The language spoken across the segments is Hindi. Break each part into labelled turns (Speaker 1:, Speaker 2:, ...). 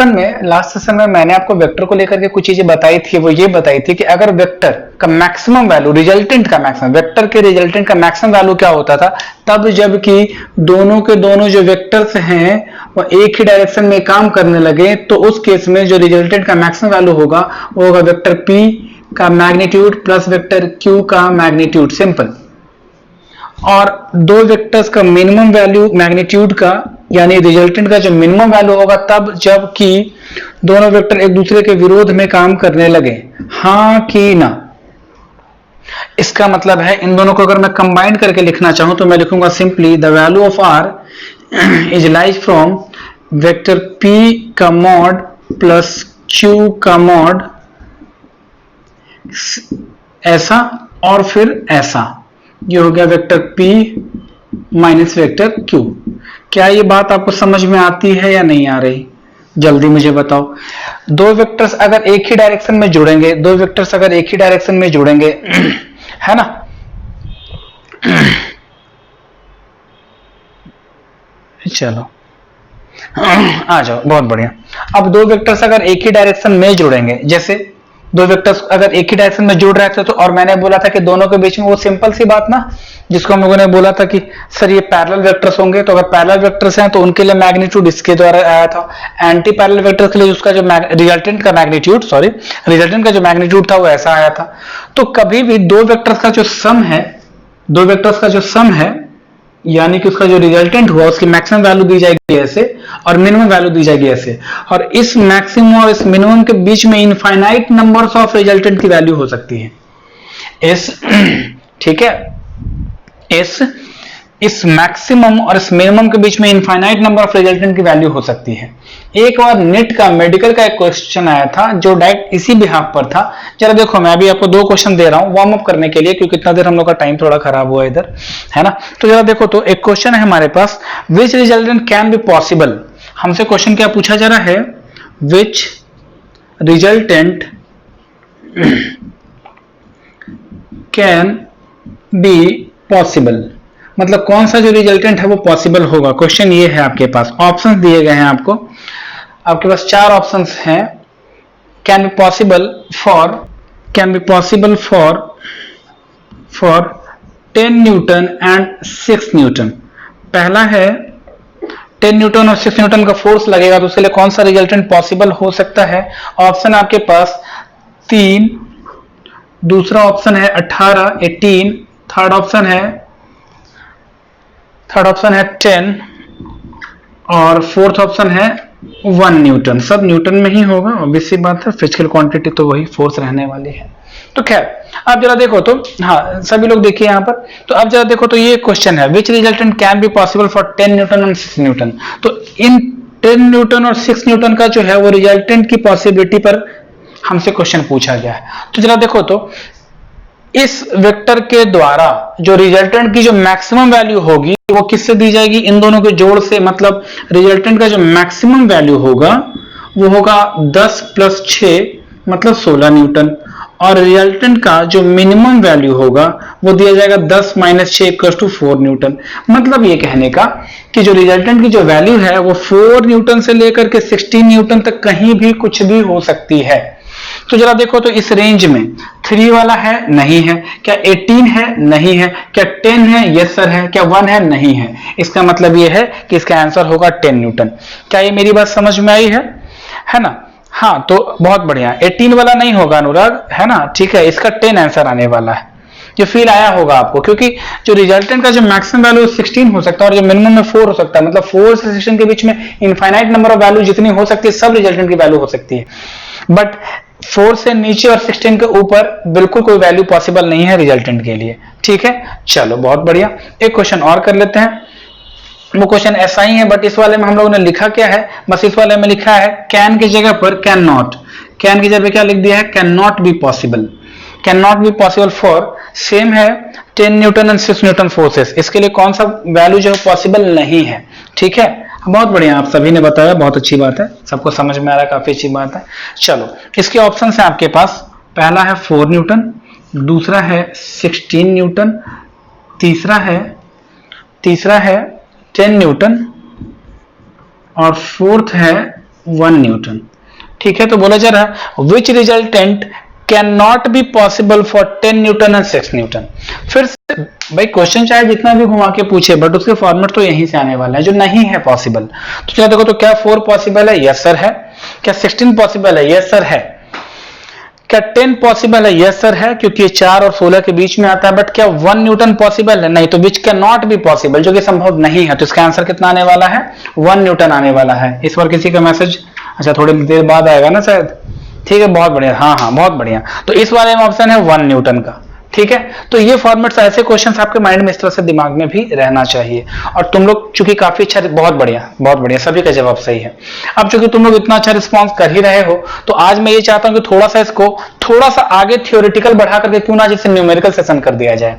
Speaker 1: लास्ट सेशन में मैंने आपको वेक्टर को लेकर के कुछ चीजें बताई थी। वो ये बताई थी कि अगर वेक्टर का मैक्सिमम वैल्यू, रिजल्टेंट का मैक्सिमम, वेक्टर के रिजल्टेंट का मैक्सिमम वैल्यू क्या होता था, तब जबकि दोनों के दोनों जो वेक्टर्स हैं वो एक ही डायरेक्शन में काम करने लगे, तो उस केस में जो रिजल्टेंट का मैक्सिमम वैल्यू होगा वो होगा वेक्टर P का मैग्नीट्यूड प्लस वेक्टर Q का मैग्नीट्यूड, सिंपल। और दो वेक्टर्स का मिनिमम वैल्यू मैग्नीट्यूड का यानी रिजल्टेंट का जो मिनिमम वैल्यू होगा तब जबकि दोनों वेक्टर एक दूसरे के विरोध में काम करने लगे, हाँ कि ना। इसका मतलब है इन दोनों को अगर मैं कंबाइन करके लिखना चाहूं तो मैं लिखूंगा simply the value of R is lies from vector P का मॉड प्लस Q का मॉड, ऐसा और फिर ऐसा, ये हो गया vector P minus vector Q। क्या ये बात आपको समझ में आती है या नहीं आ रही, जल्दी मुझे बताओ। दो वेक्टर्स अगर एक ही डायरेक्शन में जुड़ेंगे, दो वेक्टर्स अगर एक ही डायरेक्शन में जुड़ेंगे है ना, चलो आ जाओ, बहुत बढ़िया। अब दो वेक्टर्स अगर एक ही डायरेक्शन में जुड़ेंगे, जैसे दो वेक्टर्स अगर एक ही डायरेक्शन में जुड़ रहे थे तो, और मैंने बोला था कि दोनों के बीच में वो सिंपल सी बात ना, जिसको हम लोगों ने बोला था कि सर ये पैरेलल वेक्टर्स होंगे, तो अगर पैरेलल वेक्टर्स हैं तो उनके लिए मैग्नीट्यूड इसके द्वारा आया था, एंटी पैरेलल वेक्टर्स के लिए उसका जो रिजल्टेंट का मैग्नीट्यूड, रिजल्टेंट का जो मैग्नीट्यूड था वो ऐसा आया था। तो कभी भी दो वेक्टर्स का जो सम है, दो वेक्टर्स का जो सम है यानी कि उसका जो रिजल्टेंट हुआ उसकी मैक्सिमम वैल्यू दी जाएगी ऐसे और मिनिमम वैल्यू दी जाएगी ऐसे, और इस मैक्सिमम और इस मिनिमम के बीच में इनफाइनाइट नंबर्स ऑफ रिजल्टेंट की वैल्यू हो सकती है। ठीक है, इस मैक्सिमम और इस मिनिमम के बीच में इनफाइनाइट नंबर ऑफ रिजल्टेंट की वैल्यू हो सकती है। एक बार नेट का मेडिकल का एक क्वेश्चन आया था जो डायरेक्ट इसी बिहाफ पर था। जरा देखो, मैं अभी आपको दो क्वेश्चन दे रहा हूं वार्म अप करने के लिए, क्योंकि इतना देर हम लोग का टाइम थोड़ा खराब हुआ इधर, है ना। तो जरा देखो, तो एक क्वेश्चन है हमारे पास, विच रिजल्टेंट कैन बी पॉसिबल। हमसे क्वेश्चन क्या पूछा जा रहा है, which resultant can be possible, मतलब कौन सा जो रिजल्टेंट है वो पॉसिबल होगा। क्वेश्चन ये है, आपके पास ऑप्शंस दिए गए हैं, आपके पास चार ऑप्शंस हैं। Can be possible for 10 newton and 6 Newton. पहला है 10 न्यूटन और 6 न्यूटन का फोर्स लगेगा, तो उसके लिए कौन सा रिजल्टेंट पॉसिबल हो सकता है। ऑप्शन आपके पास 3, दूसरा ऑप्शन है 18, थर्ड ऑप्शन है 10 और फोर्थ ऑप्शन है 1 न्यूटन। सब न्यूटन में ही होगा, ऑब्वियस सी बात है, फिजिकल क्वांटिटी तो वही फोर्स रहने वाली है। तो खैर अब जरा देखो, तो हाँ सभी लोग देखिए यहाँ पर, तो अब जरा देखो, तो ये क्वेश्चन है which resultant can be possible for 10 newton और 6 न्यूटन। तो इन 10 न्यूटन और 6 न्यूटन का जो है वो रिजल्टेंट की पॉसिबिलिटी पर हमसे क्वेश्चन पूछा गया है। तो जरा देखो, तो इस वेक्टर के द्वारा जो रिजल्टेंट की जो मैक्सिमम वैल्यू होगी वो किससे दी जाएगी, इन दोनों के जोड़ से। मतलब रिजल्टेंट का जो मैक्सिमम वैल्यू होगा वो होगा 10 + 6 मतलब 16 न्यूटन, और रिजल्टेंट का जो मिनिमम वैल्यू होगा वो दिया जाएगा 10 - 6 = 4 न्यूटन। मतलब ये कहने का कि जो रिजल्टेंट की जो वैल्यू है वो 4 न्यूटन से लेकर के 16 न्यूटन तक कहीं भी कुछ भी हो सकती है। तो जरा देखो, तो इस रेंज में 3 वाला है, नहीं है, क्या 18 है, नहीं है, क्या 10 है, यस सर है, क्या 1 है, नहीं है। इसका मतलब ये है कि इसका आंसर होगा 10 न्यूटन। क्या ये मेरी बात समझ में आई है ना। हाँ, तो बहुत बढ़िया, 18 वाला नहीं होगा अनुराग, है ना, ठीक है, इसका 10 आंसर आने वाला है। जो फील आया होगा आपको, क्योंकि जो रिजल्टेंट का जो मैक्सिमम वैल्यू 16 हो सकता है और जो मिनिमम में 4 हो सकता है, मतलब 4 से 16 के बीच में इनफाइनाइट नंबर ऑफ वैल्यू जितनी हो सकती है सब रिजल्टेंट की वैल्यू हो सकती है, बट 4 से नीचे और 16 के ऊपर बिल्कुल कोई वैल्यू पॉसिबल नहीं है रिजल्टेंट के लिए। ठीक है, चलो बहुत बढ़िया, एक क्वेश्चन और कर लेते हैं। वो क्वेश्चन ऐसा ही है, बट इस वाले में हम लोगों ने लिखा क्या है, बस इस वाले में लिखा है कैन की जगह पर कैन नॉट। कैन की जगह क्या लिख दिया है, can not be possible. Can not be possible for, same है 10 न्यूटन एंड 6 न्यूटन फोर्सेस। इसके लिए कौन सा वैल्यू जो है पॉसिबल नहीं है। ठीक है, बहुत बढ़िया, आप सभी ने बताया, बहुत अच्छी बात है, सबको समझ में आ रहा है, काफी अच्छी बात है। चलो, इसके ऑप्शन है आपके पास, पहला है 4 न्यूटन, दूसरा है 16 न्यूटन, तीसरा है 10 न्यूटन और फोर्थ है 1 न्यूटन। ठीक है, तो बोला जा रहा है which resultant can not be possible for 10 newton and 6 newton. फिर से भाई क्वेश्चन चाहे जितना भी घुमा के पूछे बट उसके फॉर्मेट तो यहीं से आने वाला है जो नहीं है पॉसिबल। तो चलो देखो, तो क्या 4 पॉसिबल है? यस सर है। क्या 16 पॉसिबल है? यस सर है। क्या 10 पॉसिबल है? यस सर है, क्योंकि ये 4 और 16 के बीच में आता है। बट क्या 1 न्यूटन पॉसिबल है? नहीं। तो which can not be possible, जो कि संभव नहीं है। तो इसका आंसर कितना आने वाला है? 1 न्यूटन आने वाला है। इस बार किसी का मैसेज अच्छा थोड़ी देर बाद आएगा ना शायद। ठीक है, बहुत बढ़िया। हाँ हाँ, बहुत बढ़िया। तो इस वाले में ऑप्शन है 1 न्यूटन का। ठीक है, तो ये फॉर्मेट्स, ऐसे क्वेश्चंस आपके माइंड में इस तरह से दिमाग में भी रहना चाहिए। और तुम लोग चूंकि काफी अच्छा, बहुत बढ़िया बहुत बढ़िया, सभी का जवाब सही है। अब चूंकि तुम लोग इतना अच्छा रिस्पांस कर ही रहे हो, तो आज मैं ये चाहता हूं कि थोड़ा सा इसको थोड़ा सा आगे थियोरेटिकल बढ़ा करके क्यों ना जैसे न्यूमेरिकल सेशन कर दिया जाए,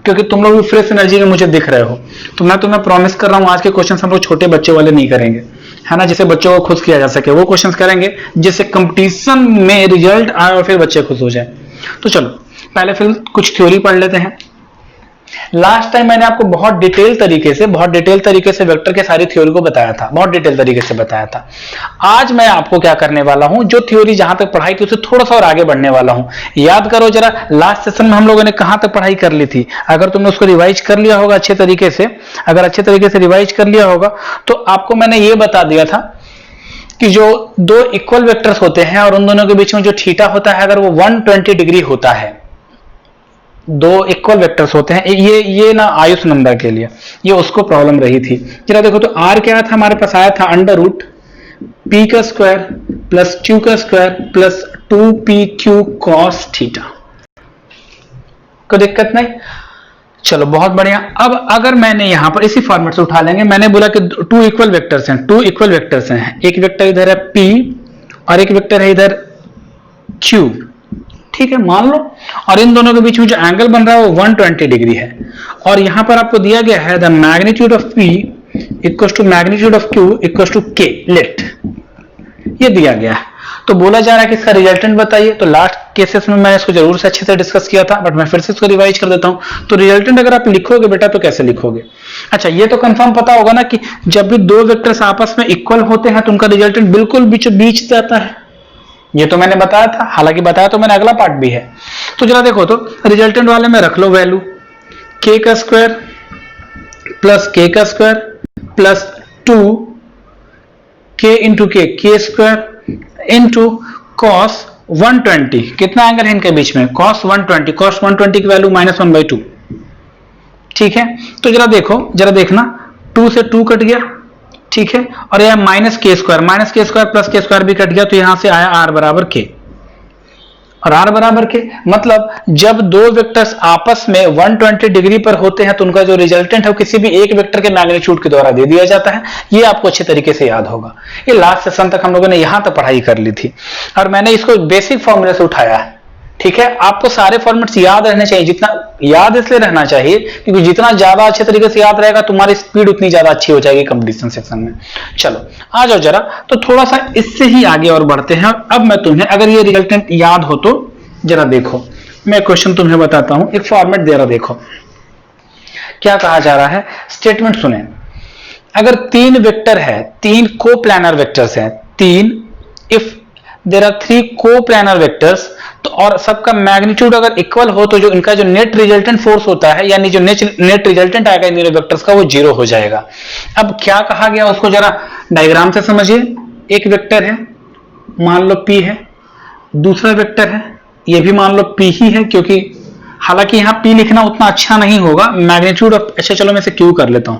Speaker 1: क्योंकि तुम लोग भी फ्रेश एनर्जी में मुझे दिख रहे हो। तो मैं तुम्हें प्रॉमिस कर रहा हूं आज के क्वेश्चन हम लोग छोटे बच्चे वाले नहीं करेंगे, है ना, जिसे बच्चों को खुश किया जा सके। वो क्वेश्चंस करेंगे जिससे कंपटीशन में रिजल्ट आए और फिर बच्चे खुश हो जाए। तो चलो पहले फिर कुछ थ्योरी पढ़ लेते हैं। लास्ट टाइम मैंने आपको बहुत डिटेल तरीके से वेक्टर के सारी थ्योरी को बताया था, बहुत डिटेल तरीके से बताया था। आज मैं आपको क्या करने वाला हूं, जो थ्योरी जहां तक पढ़ाई थी उससे थोड़ा सा और आगे बढ़ने वाला हूं। याद करो जरा, लास्ट सेशन में हम लोगों ने कहां तक पढ़ाई कर ली थी। अगर तुमने उसको रिवाइज कर लिया होगा अच्छे तरीके से, अगर अच्छे तरीके से रिवाइज कर लिया होगा, तो आपको मैंने ये बता दिया था कि जो दो इक्वल वेक्टर्स होते हैं और उन दोनों के बीच में जो थीटा होता है, अगर वो 120 डिग्री होता है, दो इक्वल वेक्टर्स होते हैं, ये ना आयुष नंबर के लिए ये उसको प्रॉब्लम रही थी। जरा देखो, तो आर क्या था हमारे पास, आया था अंडर रूट पी का स्क्वायर प्लस क्यू का square plus 2pq cos theta. कोई दिक्कत नहीं, चलो बहुत बढ़िया। अब अगर मैंने यहां पर इसी फॉर्मेट से उठा लेंगे, मैंने बोला कि टू इक्वल वेक्टर्स हैं, एक वेक्टर इधर है p और एक वेक्टर है इधर q। ठीक है, मान लो, और इन दोनों के बीच में जो एंगल बन रहा है वो 120 डिग्री है। और यहां पर आपको दिया गया है the magnitude of p equal to magnitude of q equal to k let, ये दिया गया है। तो बोला जा रहा है कि इसका रिजल्टेंट बताइए। तो लास्ट केसेस में मैंने इसको जरूर से अच्छे से डिस्कस किया था, बट मैं फिर से इसको रिवाइज कर देता हूं। तो रिजल्टेंट अगर आप लिखोगे बेटा तो कैसे लिखोगे? अच्छा, ये तो कंफर्म पता होगा ना कि जब भी दो वेक्टर्स आपस में इक्वल होते हैं तो उनका रिजल्टेंट बिल्कुल बीचों बीच जाता है। ये तो मैंने बताया था, हालांकि बताया तो मैंने अगला पार्ट भी है। तो जरा देखो, तो रिजल्टेंट वाले में रख लो वैल्यू k का स्क्वायर प्लस k का square plus 2k into k square into cos 120। कितना एंगल है इनके बीच में? cos 120 की वैल्यू -1/2। ठीक है, तो जरा देखो, जरा देखना, 2 से 2 कट गया, ठीक है, और यह -k square plus k square भी कट गया, तो यहां से आया r बराबर k। और r बराबर k मतलब जब दो वेक्टर्स आपस में 120 डिग्री पर होते हैं तो उनका जो रिजल्टेंट है वो किसी भी एक वेक्टर के मैग्नीट्यूड के द्वारा दे दिया जाता है। ये आपको अच्छे तरीके से याद होगा। ये लास्ट सेशन तक हम लोगों ने यहां तक पढ़ाई कर ली थी और मैंने इसको बेसिक फॉर्मूले से उठाया है। ठीक है, आपको सारे फॉर्मेट्स याद रहने चाहिए। जितना याद इसलिए रहना चाहिए क्योंकि जितना ज्यादा अच्छे तरीके से याद रहेगा तुम्हारी स्पीड उतनी ज्यादा अच्छी हो जाएगी कंपटीशन सेक्शन में। चलो आ जाओ जरा, तो थोड़ा सा इससे ही आगे और बढ़ते हैं। अब मैं तुम्हें अगर ये रिजल्टेंट याद हो तो जरा देखो, मैं क्वेश्चन तुम्हें बताता हूं, एक फॉर्मेट दे रहा, देखो क्या कहा जा रहा है। स्टेटमेंट सुने, अगर 3 वेक्टर है, 3 कोप्लानर वेक्टर्स हैं, 3 if there are 3 coplanar vectors, तो और सबका मैग्नीट्यूड अगर इक्वल हो तो जो इनका जो नेट रिजल्टेंट फोर्स होता है, यानी जो नेट रिजल्टेंट आएगा इन दोनों वेक्टर्स का, वो 0 हो जाएगा। अब क्या कहा गया उसको जरा डायग्राम से समझिए। एक वेक्टर है, मान लो p है, दूसरा वेक्टर है, ये भी मान लो p ही है, क्योंकि हालांकि यहां p लिखना उतना अच्छा नहीं होगा, मैग्नीट्यूड ऑफ, अच्छा चलो मैं इसे q कर लेता हूं।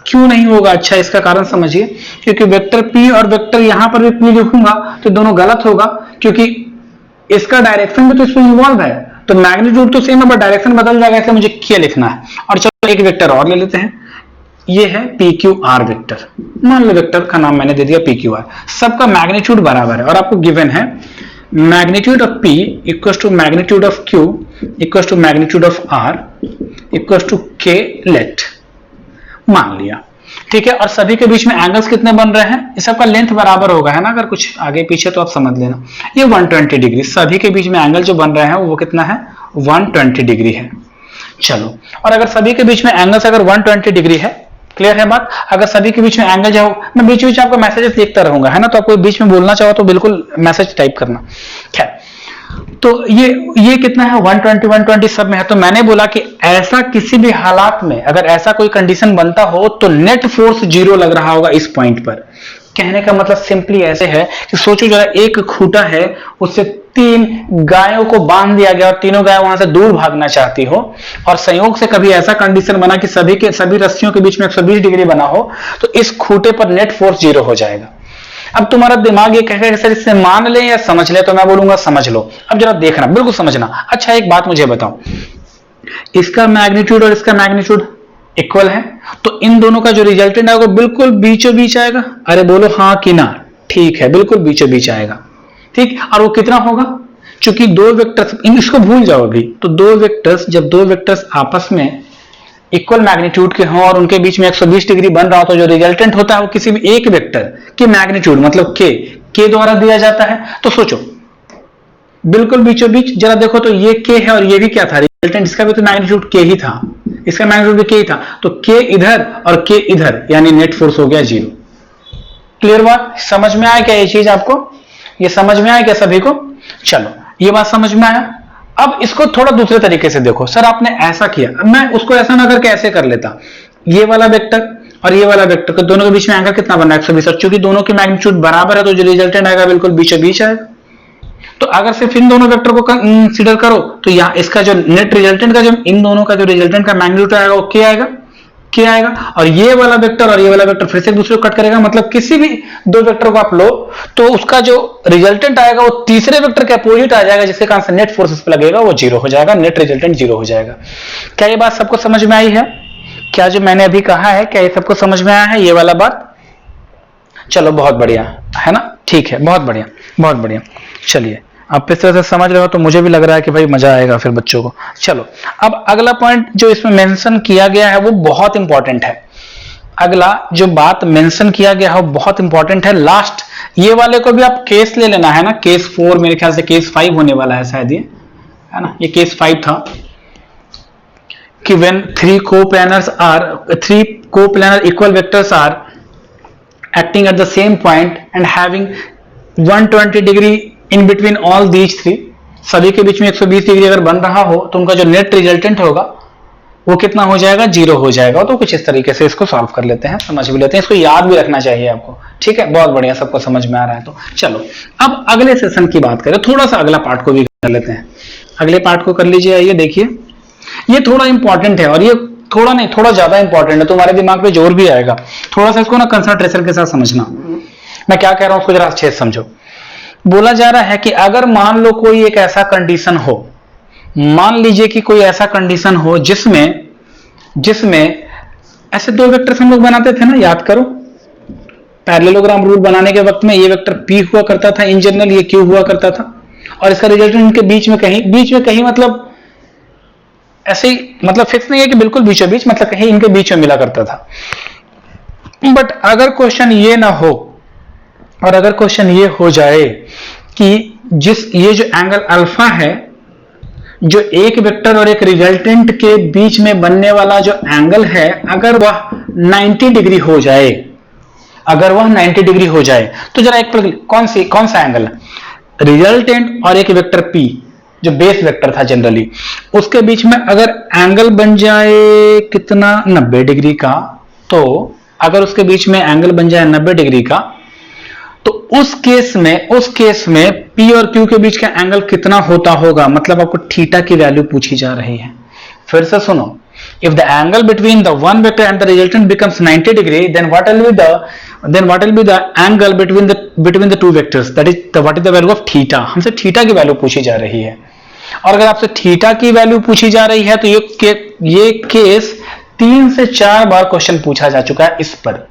Speaker 1: क्यों नहीं होगा अच्छा, इसका कारण समझिए, क्योंकि वेक्टर p और वेक्टर यहां पर भी p लिखूंगा तो दोनों गलत होगा, क्योंकि इसका डायरेक्शन भी तो इसमें इन्वॉल्व है। तो मैग्नीट्यूड तो सेम है बट डायरेक्शन बदल जाएगा, इसलिए मुझे क्या लिखना है। और चलो एक वेक्टर और ले लेते हैं, ये है PQR वेक्टर। मान लो वेक्टर का नाम मैंने दे दिया PQR, सबका मैग्नीट्यूड बराबर है और आपको गिवन है magnitude of P equal to magnitude of Q equal to magnitude of R equal to K let, मान लिया। ठीक है, और सभी के बीच में एंगल्स कितने बन रहे हैं, इस सबका लेंथ बराबर होगा, है ना, अगर कुछ आगे पीछे तो आप समझ लेना। ये 120 डिग्री, सभी के बीच में एंगल जो बन रहे हैं वो कितना है, 120 डिग्री है। चलो, और अगर सभी के बीच में एंगल्स अगर 120 डिग्री है क्लियर है बात? अगर सभी के बीच में एंगल जो, मैं बीच बीच आपको मैसेजेस देखता रहूंगा, है ना, तो आपको बीच में बोलना चाहो तो बिल्कुल मैसेज टाइप करना। खैर, तो ये कितना है, 120 120 सब में है। तो मैंने बोला कि ऐसा किसी भी हालात में अगर ऐसा कोई कंडीशन बनता हो तो नेट फोर्स 0 लग रहा होगा इस पॉइंट पर। कहने का मतलब सिंपली ऐसे है कि सोचो जरा, एक खूंटा है, उससे 3 गायों को बांध दिया गया और तीनों गाय वहां से दूर भागना चाहती हो, और संयोग से कभी ऐसा कंडीशन बना कि सभी रस्सियों के बीच में 120 डिग्री बना हो, तो इस खूंटे पर नेट फोर्स 0 हो जाएगा। अब तुम्हारा दिमाग ये कहेगा कि सर इससे मान ले या समझ ले, तो मैं बोलूंगा समझ लो। अब जरा देखना, बिल्कुल समझना। अच्छा एक बात मुझे बताओ, इसका मैग्नीट्यूड और इसका मैग्नीट्यूड इक्वल है, तो इन दोनों का जो रिजल्टेंट आएगा बिल्कुल बीचों बीच आएगा। अरे बोलो हाँ कि ना? ठीक है, बिल्कुल बीचों बीच आएगा। ठीक, और वो कितना होगा? चूंकि दो वेक्टर्स, इसको भूल जाओ अभी, तो दो वेक्टर्स, जब दो वेक्टर्स आपस में इक्वल मैग्नीट्यूड के हों और उनके बीच में 120 डिग्री बन रहा हो, तो जो रिजल्टेंट होता है वो किसी भी एक वेक्टर की मैग्नीट्यूड मतलब के द्वारा दिया जाता है। तो सोचो बिल्कुल बीचों बीच, जरा देखो तो ये के है और ये भी क्या था, रिजल्टेंट, इसका भी तो मैग्नीट्यूड के ही था, इसका मैग्नीट्यूड भी के ही था, तो के इधर और के इधर, यानी नेट फोर्स हो गया 0। क्लियर बात? समझ में आया क्या ये चीज आपको? ये समझ में आया क्या सभी को? चलो ये बात समझ में आया। अब इसको थोड़ा दूसरे तरीके से देखो। सर आपने ऐसा किया, अब मैं उसको ऐसा ना करके ऐसे कर लेता, ये वाला वेक्टर और ये वाला वेक्टर को दोनों के बीच में एंगल कितना बनना है, 120, और चूंकि दोनों की मैग्नीट्यूड बराबर है तो जो रिजल्टेंट आएगा बिल्कुल बीचों बीच आएगा। तो अगर सिर्फ इन दोनों वेक्टर को कंसीडर करो तो यहाँ इसका जो नेट रिजल्टेंट का, जो इन दोनों का जो रिजल्टेंट का मैग्नीट्यूड आएगा वो क्या आएगा, क्या आएगा, और ये वाला वेक्टर और ये वाला वेक्टर फिर से एक दूसरे को कट करेगा। मतलब किसी भी दो वेक्टर को आप लो तो उसका जो रिजल्टेंट आएगा वो तीसरे वेक्टर के अपोजिट आ जाएगा, जिसके कारण से नेट फोर्स इस पर लगेगा वो 0 हो जाएगा, नेट रिजल्टेंट 0 हो जाएगा। क्या ये बात सबको समझ में आई है? क्या जो मैंने अभी कहा है क्या ये सबको समझ में आया है ये वाला बात? चलो बहुत बढ़िया, है ना, ठीक है, बहुत बढ़िया, बहुत बढ़िया। चलिए आप इस तरह से समझ रहे हो तो मुझे भी लग रहा है कि भाई मजा आएगा फिर बच्चों को। चलो अब अगला पॉइंट जो इसमें मेंशन किया गया है वो बहुत इंपॉर्टेंट है। अगला जो बात मेंशन किया गया है वो बहुत इंपॉर्टेंट है। लास्ट ये वाले को भी आप केस ले लेना, है ना, केस 4, मेरे ख्याल से केस 5 होने वाला है शायद, ये है ना, ये केस 5 था कि when three coplanar equal vectors are acting at the same point and having 120 degree in between all these three, सभी के बीच में 120 डिग्री अगर बन रहा हो तो उनका जो नेट रिजल्टेंट होगा वो कितना हो जाएगा, 0 हो जाएगा। तो कुछ इस तरीके से इसको सॉल्व कर लेते हैं, समझ भी लेते हैं, इसको याद भी रखना चाहिए आपको। ठीक है, बहुत बढ़िया, सबको समझ में आ रहा है। तो चलो अब अगले सेशन की बात करें, थोड़ा सा अगला पार्ट को भी कर लेते हैं। अगले पार्ट को कर लीजिए। ये देखिए, ये थोड़ा इंपॉर्टेंट है और ये थोड़ा नहीं, थोड़ा ज्यादा इंपॉर्टेंट है, तुम्हारे दिमाग पे जोर भी आएगा। थोड़ा सा इसको ना कंसंट्रेशन के साथ समझना। मैं क्या कह रहा हूं उसको जरा अच्छे से समझो। बोला जा रहा है कि अगर मान लो कोई एक ऐसा कंडीशन हो, मान लीजिए कि कोई ऐसा कंडीशन हो जिसमें ऐसे दो वेक्टर्स हम लोग बनाते थे ना, याद करो, पैरेललोग्राम रूल बनाने के वक्त में ये वेक्टर P हुआ करता था इन जनरल, ये Q हुआ करता था, और इसका रिजल्टेंट इनके बीच में कहीं मतलब ऐसे ही, मतलब फिक्स नहीं है कि बिल्कुल बीचों बीच, मतलब कहीं इनके बीच में मिला करता था। बट अगर क्वेश्चन ये ना हो और अगर क्वेश्चन ये हो जाए कि ये जो एंगल अल्फा है, जो एक वेक्टर और एक रिजल्टेंट के बीच में बनने वाला जो एंगल है, अगर वह 90 डिग्री हो जाए, अगर वह 90 डिग्री हो जाए, तो जरा एक कौन सा एंगल है, रिजल्टेंट और एक वेक्टर P जो बेस वेक्टर था जनरली, उसके बीच में अगर एंगल बन जाए कितना, 90 डिग्री का, तो अगर उसके बीच में एंगल बन जाए 90 डिग्री का, तो उस केस में P और Q के बीच का एंगल कितना होता होगा, मतलब आपको थीटा की वैल्यू पूछी जा रही है। फिर से सुनो, if the angle between the one vector and the resultant becomes 90 degree, then what will be the angle between the two vectors, that is what is the value of theta। हमसे थीटा की वैल्यू पूछी जा रही है, और अगर आपसे थीटा की वैल्यू पूछी जा रही है तो ये केस 3 से 4 बार क्वेश्चन पूछा जा चुका है इस पर,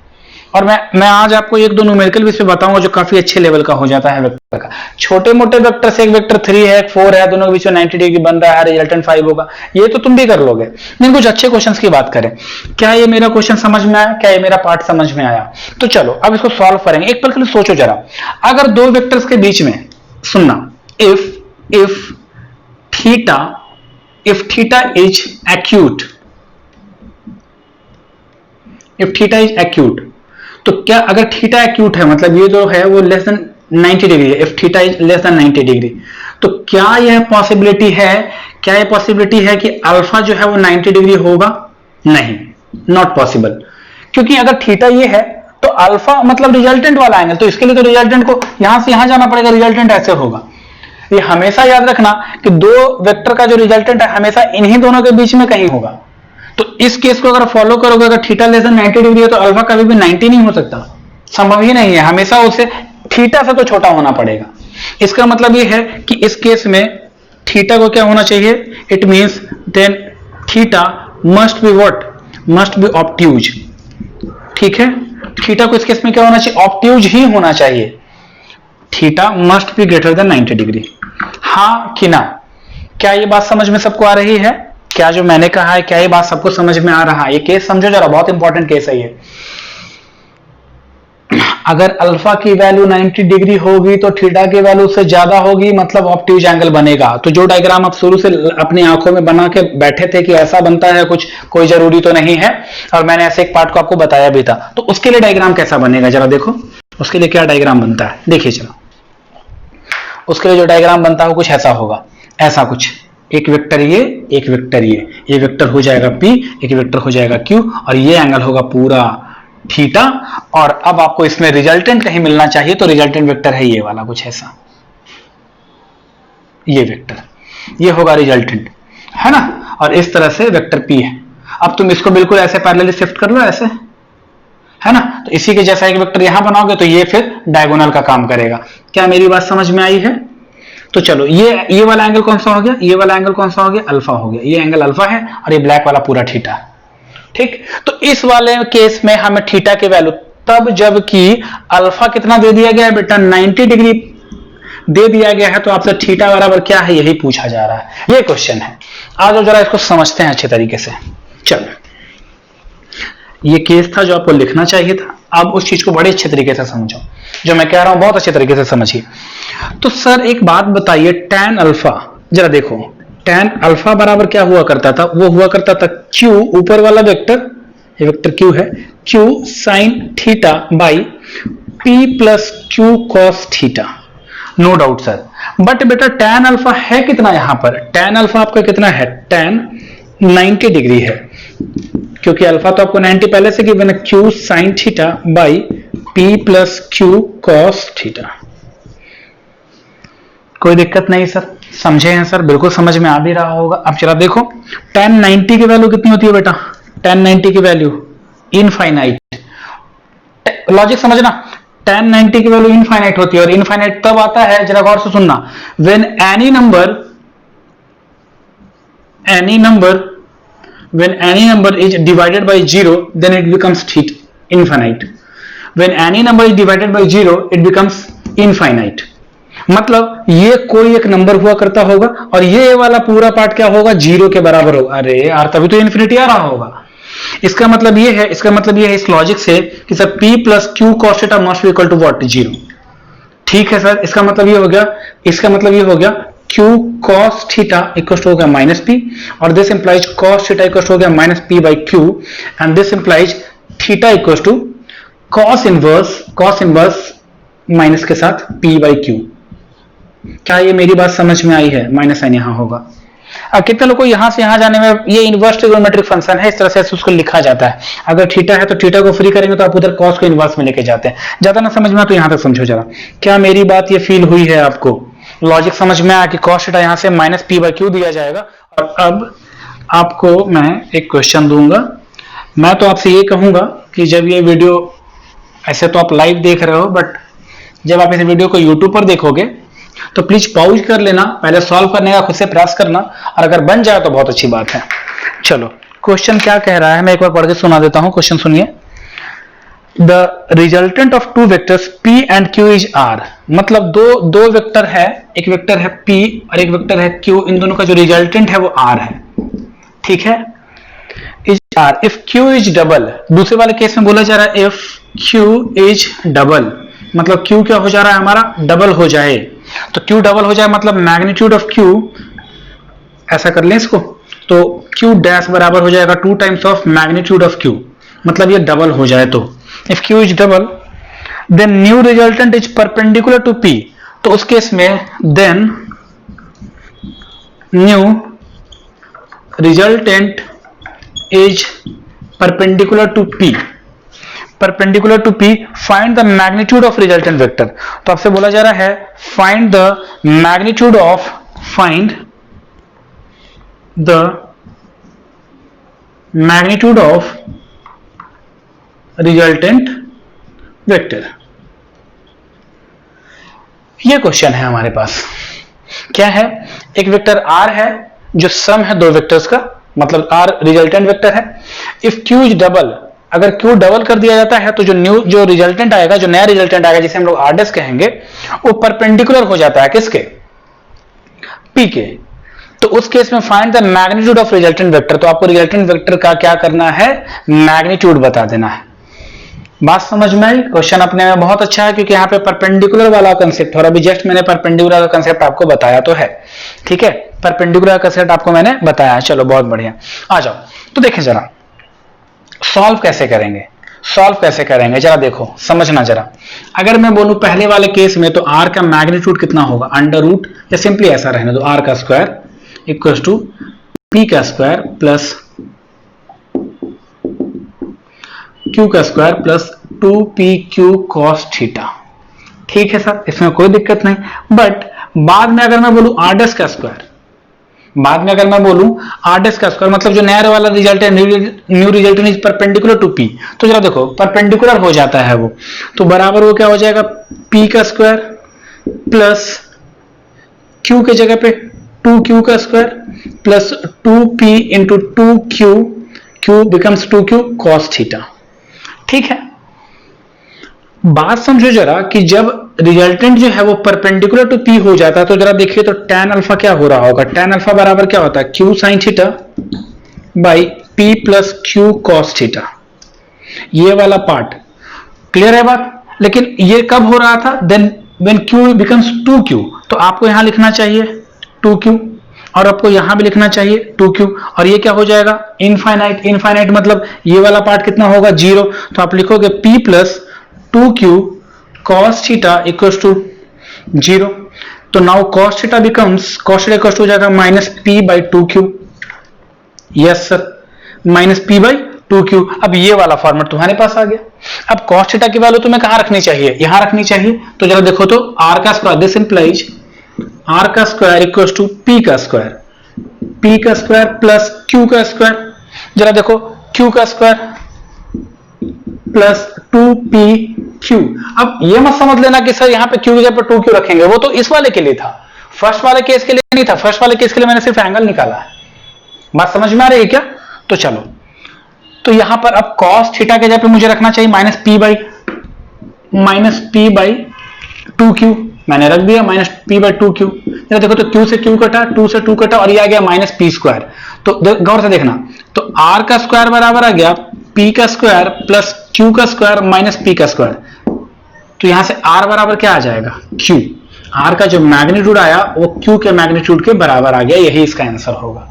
Speaker 1: और मैं आज आपको एक दो न्यूमेरिकल भी इस पे बताऊंगा जो काफी अच्छे लेवल का हो जाता है वेक्टर का। छोटे मोटे वेक्टर से एक वेक्टर 3 है, एक 4 है, दोनों के बीच में 90 डिग्री बन रहा है, रिजल्टेंट 5 होगा, ये तो तुम भी कर लोगे। लेकिन कुछ अच्छे क्वेश्चंस की बात करें, क्या ये मेरा क्वेश्चन समझ में आया, क्या ये मेरा पार्ट समझ में आया? तो चलो अब इसको सॉल्व करेंगे। एक पल के लिए सोचो जरा, अगर दो वेक्टर्स के बीच में, सुनना, if theta is acute, if theta is acute, तो क्या अगर थीटा एक्यूट है मतलब ये जो है वो लेस देन 90 डिग्री है, if theta is less than 90 degree, तो क्या यह पॉसिबिलिटी है, क्या यह पॉसिबिलिटी है कि अल्फा जो है वो 90 डिग्री होगा? नहीं, नॉट पॉसिबल, क्योंकि अगर थीटा ये है तो अल्फा मतलब रिजल्टेंट वाला एंगल, तो इसके लिए तो रिजल्टेंट को यहां से यहां जाना पड़ेगा, रिजल्टेंट ऐसे होगा। ये हमेशा याद रखना कि दो वेक्टर का जो रिजल्टेंट है हमेशा इन्हीं दोनों के बीच में कहीं होगा। तो इस केस को अगर फॉलो करोगे, अगर थीटा लेस देन 90 डिग्री है तो अल्फा कभी भी 90 नहीं हो सकता, संभव ही नहीं है, हमेशा उसे थीटा से तो छोटा होना पड़ेगा। इसका मतलब ये है कि इस केस में थीटा को क्या होना चाहिए, it means then theta must be what, must be obtuse. ठीक है, थीटा को इस केस में क्या होना चाहिए, ऑब्ट्यूज ही होना चाहिए, theta must be greater than 90 degree. हाँ कि ना? क्या ये बात समझ में सबको आ रही है? क्या जो मैंने कहा है क्या ये बात सबको समझ में आ रहा है? ये केस समझो जरा, बहुत इंपॉर्टेंट केस है ये। अगर अल्फा की वैल्यू 90 डिग्री होगी तो थीटा की वैल्यू से ज्यादा होगी, मतलब ऑब्ट्यूज एंगल बनेगा। तो जो डायग्राम आप शुरू से अपनी आंखों में बना के बैठे थे कि ऐसा बनता है कुछ, कोई जरूरी तो नहीं है, और मैंने ऐसे एक पार्ट को आपको बताया भी था, तो उसके लिए डायग्राम कैसा बनेगा जरा देखो, उसके लिए क्या डायग्राम बनता है देखिए चलो। उसके लिए जो डायग्राम बनता है वो कुछ ऐसा होगा, ऐसा कुछ, एक वेक्टर ये, एक वेक्टर ये वेक्टर हो जाएगा P, एक वेक्टर हो जाएगा Q, और ये एंगल होगा पूरा थीटा। और अब आपको इसमें रिजल्टेंट कहीं मिलना चाहिए, तो रिजल्टेंट वेक्टर है ये वाला कुछ ऐसा, ये वेक्टर, ये होगा रिजल्टेंट, है ना। और इस तरह से वेक्टर P है। अब तुम इसको बिल्कुल ऐसे पैरेलली शिफ्ट कर लो, ऐसे, है ना, तो इसी के जैसा एक वेक्टर यहां बनाओगे तो ये फिर डायगोनल का काम करेगा। क्या मेरी बात समझ में आई है? तो चलो, ये वाला एंगल कौन सा हो गया, ये वाला एंगल कौन सा हो गया, अल्फा हो गया, ये एंगल अल्फा है, और ये ब्लैक वाला पूरा थीटा। ठीक, तो इस वाले केस में हमें थीटा की वैल्यू तब जबकि अल्फा कितना दे दिया गया है बेटा, 90 डिग्री दे दिया गया है, तो आपसे थीटा बराबर क्या है यही पूछा जा रहा है, ये क्वेश्चन है। आज जरा इसको समझते हैं अच्छे तरीके से। चलो, ये केस था जो आपको लिखना चाहिए था, अब उस चीज को बड़े अच्छे तरीके से समझो, जो मैं कह रहा हूं बहुत अच्छे तरीके से समझिए। तो सर एक बात बताइए, tan अल्फा, जरा देखो, tan अल्फा बराबर क्या हुआ करता था, वो हुआ करता था Q, ऊपर वाला वेक्टर, ये वेक्टर Q है, Q sin theta by P plus Q cos theta. No doubt sir, but बेटा tan अल्फा है कितना यहां पर, tan अल्फा आपका कितना है, tan 90 डिग्री है, क्योंकि अल्फा तो आपको 90 पहले से गिवन है, Q sin theta by P plus Q cos theta. कोई दिक्कत नहीं सर, समझे हैं सर, बिल्कुल समझ में आ भी रहा होगा। अब चला देखो, tan 90 की वैल्यू कितनी होती है बेटा, tan 90 की वैल्यू इनफाइनाइट, लॉजिक समझना, tan 90 की वैल्यू इनफाइनाइट होती है, और इनफाइनाइट तब आता है, जरा गौर से सुनना, when any number is divided by 0 then it becomes infinite. When any number is divided by 0 it becomes infinite. मतलब ये कोई एक नंबर हुआ करता होगा और ये वाला पूरा पार्ट क्या होगा, 0 के बराबर होगा। अरे यार, तभी तो इन्फिनिटी आ रहा होगा। इसका मतलब ये है, इस लॉजिक से कि sir P plus Q cos theta must be equal to what, 0। ठीक है सर, इसका मतलब ये हो गया Q cos theta equal to हो गया माइनस P, और this implies cos theta equal to हो गया minus P by Q, and this implies theta equal to cos inverse minus के साथ P बाई Q। क्या ये मेरी बात समझ में आई है? माइनस साइन यहां होगा। अब कितने लोगों को यहां से यहां जाने में, ये इनवर्स ट्रिग्नोमेट्रिक फंक्शन है, इस तरह से उसको लिखा जाता है। अगर थीटा है तो थीटा को फ्री करेंगे तो आप उधर cos को इनवर्स में लेके जाते हैं। ज्यादा ना समझ में आ तो यहां तक समझो जरा। क्या मेरी बात ये फील हुई है आपको? लॉजिक समझ में आया कि cos थीटा यहां से माइनस P बाई Q दिया जाएगा। और अब आपको मैं एक क्वेश्चन दूंगा, मैं तो आपसे ये कहूंगा कि जब ये वीडियो, ऐसे तो आप लाइव देख रहे हो, बट जब आप इस वीडियो को यूट्यूब पर देखोगे तो प्लीज पॉज कर लेना, पहले सॉल्व करने का खुद से प्रयास करना, और अगर बन जाए तो बहुत अच्छी बात है। चलो, क्वेश्चन क्या कह रहा है मैं एक बार पढ़ के सुना देता हूं। क्वेश्चन सुनिए, the resultant of two vectors P and Q is R। मतलब दो वेक्टर है, एक वेक्टर है P और एक वेक्टर है Q, इन दोनों का जो रिजल्टेंट है वो R है। ठीक है, is R if Q is double. दूसरे वाले केस में बोला जा रहा है इफ Q इज डबल, मतलब Q क्या हो जा रहा है हमारा, डबल हो जाए। तो Q डबल हो जाए मतलब मैग्नीट्यूड ऑफ Q, ऐसा कर लें इसको, तो Q डैश बराबर हो जाएगा 2 times of magnitude of Q। मतलब ये डबल हो जाए तो, if Q is double then new resultant is perpendicular to P, तो उस केस में then new resultant is perpendicular to P, perpendicular to P, find the magnitude of resultant vector. तो आपसे बोला जा रहा है find the magnitude of, find the magnitude of resultant vector. ये क्वेश्चन है हमारे पास। क्या है, एक वेक्टर R है जो सम है दो वेक्टर्स का, मतलब R रिजल्टेंट वेक्टर है। इफ Q इज डबल, अगर Q डबल कर दिया जाता है तो जो रिजल्टेंट आएगा, जो नया रिजल्टेंट आएगा जिसे हम लोग R' कहेंगे, वो परपेंडिकुलर हो जाता है किसके, P के। तो उस केस में find the magnitude of resultant vector, तो आपको रिजल्टेंट वेक्टर का क्या करना है, मैग्नीट्यूड बता देना है। बात समझ में आई? क्वेश्चन अपने में बहुत अच्छा है क्योंकि यहाँ पे परपेंडिकुलर वाला कंसेप्ट, और अभी जस्ट मैंने परपेंडिकुलर का कंसेप्ट आपको बताया तो है, ठीक है, परपेंडिकुलर का कंसेप्ट आपको मैंने बताया है। चलो बहुत बढ़िया, आ जाओ। तो देखें जरा सॉल्व कैसे करेंगे, सॉल्व कैसे करेंगे जरा देखो, समझना जरा। अगर मैं बोलूं पहले वाले केस में तो R का मैग्नीट्यूड कितना होगा, अंडर रूट, या सिंपली ऐसा रहने दो, R का स्क्वायर इक्वल टू P का स्क्वायर प्लस Q का square plus 2PQ cos theta. ठीक है सर, इसमें कोई दिक्कत नहीं। बट बाद में अगर मैं बोलूं R' का स्क्वायर, बाद में अगर मैं बोलूं R' का स्क्वायर, मतलब जो नया वाला रिजल्ट है, new resultant is perpendicular to P, तो जरा देखो परपेंडिकुलर हो जाता है वो, तो बराबर वो क्या हो जाएगा, P का स्क्वायर प्लस Q के जगह पे 2Q का square plus 2P into 2Q, Q becomes 2Q cos theta. ठीक है, बात समझो जरा कि जब रिजल्टेंट जो है वो परपेंडिकुलर टू P हो जाता है तो जरा देखिए तो tan अल्फा क्या हो रहा होगा, tan अल्फा बराबर क्या होता है, Q sin theta by P plus Q cos theta. ये वाला पार्ट क्लियर है बात। लेकिन ये कब हो रहा था, then when Q becomes 2Q, तो आपको यहां लिखना चाहिए 2Q और आपको यहां भी लिखना चाहिए 2Q, और ये क्या हो जाएगा इनफाइनाइट। इनफाइनाइट मतलब ये वाला पार्ट कितना होगा, 0, तो आप लिखोगे P plus 2Q cos theta equals to 0। तो now cos theta becomes, cos theta equals to हो जाएगा minus P by 2Q। Yes sir, minus P by 2Q। अब ये वाला फॉर्मेट तुम्हारे पास आ गया। अब cos थीटा की वैल्यू तुम्हें कहां रखनी चाहिए, यहां रखनी चाहिए। तो जरा देखो तो R का स्क्वायर, दिस इंप्लाइज R का स्क्वायर इक्वल्स टू P का स्क्वायर, P का स्क्वायर प्लस Q का स्क्वायर। जरा देखो Q का स्क्वायर प्लस 2PQ। अब ये मत समझ लेना कि सर यहाँ पे Q की जगह पर 2Q रखेंगे, वो तो इस वाले के लिए था, फर्स्ट वाले केस के लिए नहीं था। फर्स्ट वाले केस के लिए मैंने सिर्फ एंगल निकाला है। बात समझ में आ रही है क्या? तो चलो, तो यहां पर अब cos थीटा के जगह पे मुझे रखना चाहिए माइनस P बाई 2Q, मैंने रख दिया माइनस P बाई 2Q। देखो तो Q से Q कटा, 2 से 2 कटा और ये आ गया माइनस P स्क्वायर। तो गौर से देखना, तो R का स्क्वायर बराबर आ गया P का स्क्वायर प्लस Q का स्क्वायर माइनस P का स्क्वायर। तो यहां से R बराबर क्या आ जाएगा, Q। R का जो मैग्नीट्यूड आया वो Q के मैग्नीट्यूड के बराबर आ गया, यही इसका आंसर होगा।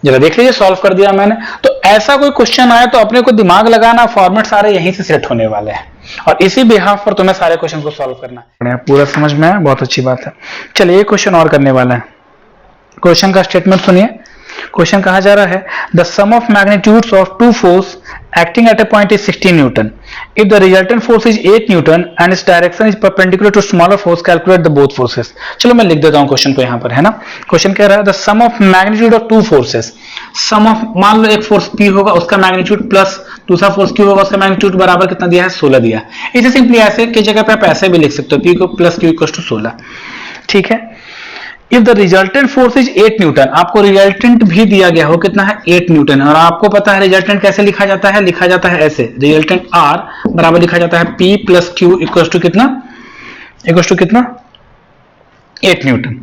Speaker 1: जरा देख लीजिए, सॉल्व कर दिया मैंने। तो ऐसा कोई क्वेश्चन आया तो अपने को दिमाग लगाना, फॉर्मेट सारे यहीं से सेट होने वाले हैं और इसी बिहाफ पर तुम्हें सारे क्वेश्चन को सॉल्व करना है। पूरा समझ में आया, बहुत अच्छी बात है। चलिए एक क्वेश्चन और करने वाला है। क्वेश्चन का स्टेटमेंट सुनिए। क्वेश्चन कहा जा रहा है the sum of magnitudes of two force acting at a point is 16 newton. If the resultant force is 8 newton and its direction is perpendicular to smaller force, calculate the both forces. चलो मैं लिख देता हूं क्वेश्चन को यहां पर, है ना। क्वेश्चन कह रहा है the sum of magnitude of two forces, sum of, मान लो एक फोर्स P होगा उसका मैग्नीट्यूड प्लस दूसरा फोर्स Q होगा उसका मैग्नीट्यूड बराबर कितना दिया है, 16 दिया। इसे सिंपली ऐसे की जगह पे आप ऐसे भी लिख सकते हो, P को प्लस Q इक्वल टू 16। ठीक है, if the resultant force is 8 Newton, आपको रिजल्टेंट भी दिया गया हो कितना है, 8 न्यूटन। और आपको पता है रिजल्टेंट कैसे लिखा जाता है, लिखा जाता है ऐसे, रिजल्टेंट R बराबर लिखा जाता है P plus Q equal to कितना, 8 newton.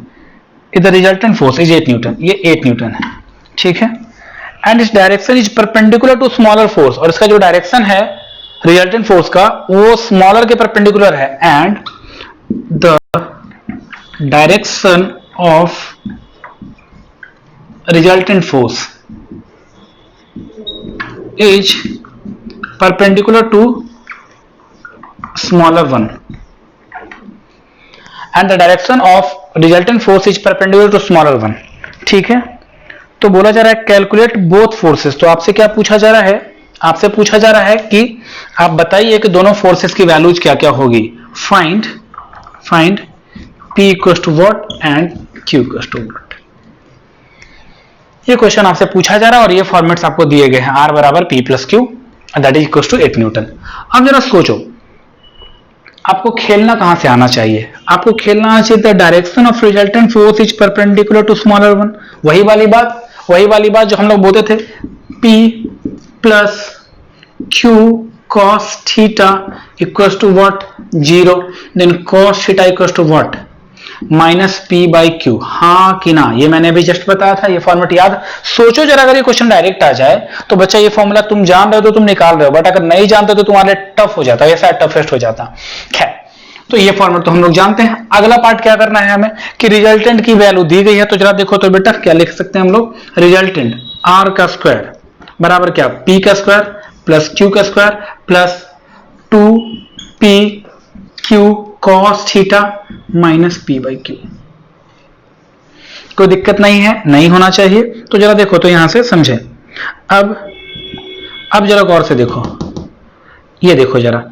Speaker 1: If the resultant force is 8 newton, ये 8 न्यूटन है। ठीक है, and its direction is perpendicular to smaller force, और इसका जो डायरेक्शन है रिजल्टेंट फोर्स का वो स्मॉलर के परपेंडिकुलर है। And the direction of resultant force is perpendicular to smaller one and the direction of resultant force is perpendicular to smaller one. ठीक है, तो बोला जा रहा है कैलकुलेट बोथ फोर्सेस। तो आपसे क्या पूछा जा रहा है, आपसे पूछा जा रहा है कि आप बताइए कि दोनों फोर्सेस की वैल्यूज क्या क्या होगी। Find P equal to what and Q equal to what. ये क्वेश्चन आपसे पूछा जा रहा है और ये फॉर्मेट्स आपको दिए गए हैं। R बराबर P plus Q that is equal to 8 newton. अब जरा सोचो, आपको खेलना कहां से आना चाहिए, आपको खेलना आना चाहिए the direction of resultant force is perpendicular to smaller one. वही वाली बात जो हम लोग बोलते थे, P plus Q cos theta equal to what 0, then cos theta equal to what minus P by Q। हाँ कि ना, ये मैंने अभी जस्ट बताया था, ये फॉर्मेट याद। सोचो जरा, अगर ये क्वेश्चन डायरेक्ट आ जाए तो बच्चा ये फॉर्मूला तुम जान रहे हो तो तुम निकाल रहे हो, बट अगर नहीं जानते तो तुम्हारे लिए टफ हो जाता है, ऐसा टफेस्ट हो जाता। खैर, तो ये फॉर्मेट तो हम लोग जानते हैं। अगला पार्ट क्या करना है हमें कि रिजल्टेंट की वैल्यू दी गई है, तो जरा देखो तो बेटा क्या लिख सकते हैं हम लोग। रिजल्टेंट R का स्क्वायर बराबर क्या, P का स्क्वायर प्लस Q का square plus 2P Q cos theta minus P by Q। कोई दिक्कत नहीं है, नहीं होना चाहिए। तो जरा देखो तो यहां से समझे। अब जरा गौर से देखो, ये देखो जरा,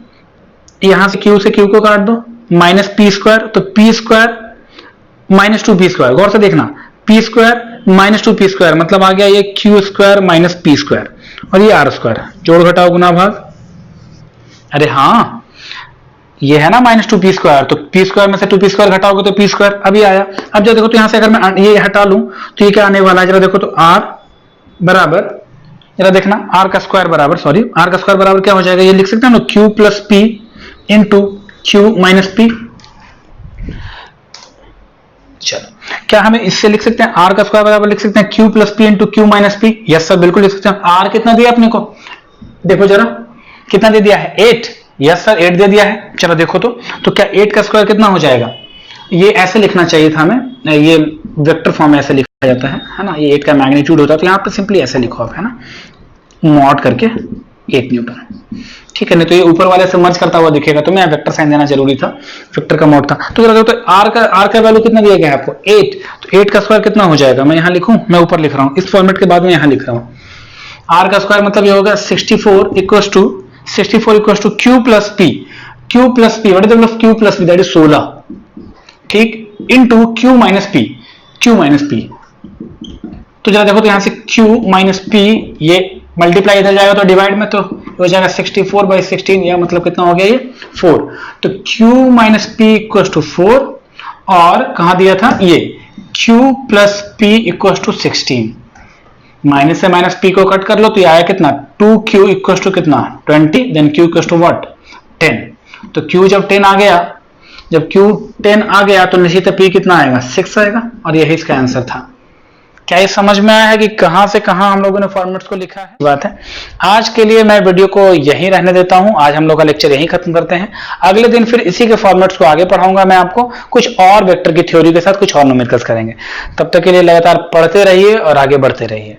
Speaker 1: यहां से Q को काट दो, माइनस P स्क्वायर, तो P square minus 2P square. गौर से देखना, P square minus 2P square मतलब आ गया ये Q square minus P square, और ये R स्क्वायर, जोड़ घटाओ गुना भाग। अरे हाँ, ये है ना माइनस 2P स्क्वायर, तो P स्क्वायर में से 2P स्क्वायर घटाओगे तो P स्क्वायर अभी आया। अब जब देखो तो यहां से अगर मैं ये हटा लूं तो ये क्या आने वाला है, जरा देखो तो R बराबर, जरा देखना, R का स्क्वायर बराबर क्या हो जाएगा, ये लिख सकते हैं ना Q plus P into Q minus P। चलो, क्या हमें इससे लिख सकते हैं, R का स्क्वायर बराबर लिख सकते हैं Q plus P into Q minus P। Yes sir, बिल्कुल लिख सकते हैं। R कितना दिया अपने को, देखो जरा कितना दे दिया है, 8। यस सर, 8 दे दिया है। चलो देखो तो क्या 8 का स्क्वायर कितना हो जाएगा, ये ऐसे लिखना चाहिए था हमें, ये वेक्टर फॉर्म में ऐसे लिखा जाता है ना, ये 8 का मैग्नीट्यूड होता है, तो यहाँ पे सिंपली ऐसे लिखो आप, है ना, मॉड करके 8 न्यूटन। ठीक है, नहीं तो ये ऊपर वाले से मर्ज करता हुआ दिखेगा, तो मैं वेक्टर साइन देना जरूरी था, वेक्टर का मॉड था। तो जरा तो R का वैल्यू कितना दिया गया है आपको, 8। तो 8 का स्क्वायर कितना हो जाएगा, मैं यहाँ लिखूं, मैं ऊपर लिख रहा हूँ, इस फॉर्मेट के बाद में यहाँ लिख रहा हूँ। R का स्क्वायर मतलब ये होगा 64 equal to Q plus P, what is the मतलब Q plus P that is 16, ठीक, इनटू Q माइनस P। तो जरा देखो तो यहां से Q माइनस P, ये मल्टीप्लाई इधर जाएगा तो डिवाइड में, तो हो जाएगा 64 बाई 16, या मतलब कितना हो गया ये 4। तो Q minus P equal to 4, और कहां दिया था ये Q plus P equal to 16, minus से माइनस P को कट कर लो तो ये आया कितना, 2Q इक्वल टू कितना 20, then Q equal to what 10। तो Q जब 10 आ गया तो निश्चित P कितना आएगा, 6 आएगा, और यही इसका आंसर था। क्या ये समझ में आया है कि कहां से कहां हम लोगों ने फॉर्मेट्स को लिखा है। बात है, आज के लिए मैं वीडियो को यहीं रहने देता हूं, आज हम लोग का लेक्चर यहीं खत्म करते हैं। अगले दिन फिर इसी के फॉर्मेट्स को आगे पढ़ाऊंगा मैं आपको, कुछ और वेक्टर की थ्योरी के साथ कुछ और न्यूमेरिकल्स करेंगे। तब तक के लिए लगातार पढ़ते रहिए और आगे बढ़ते रहिए।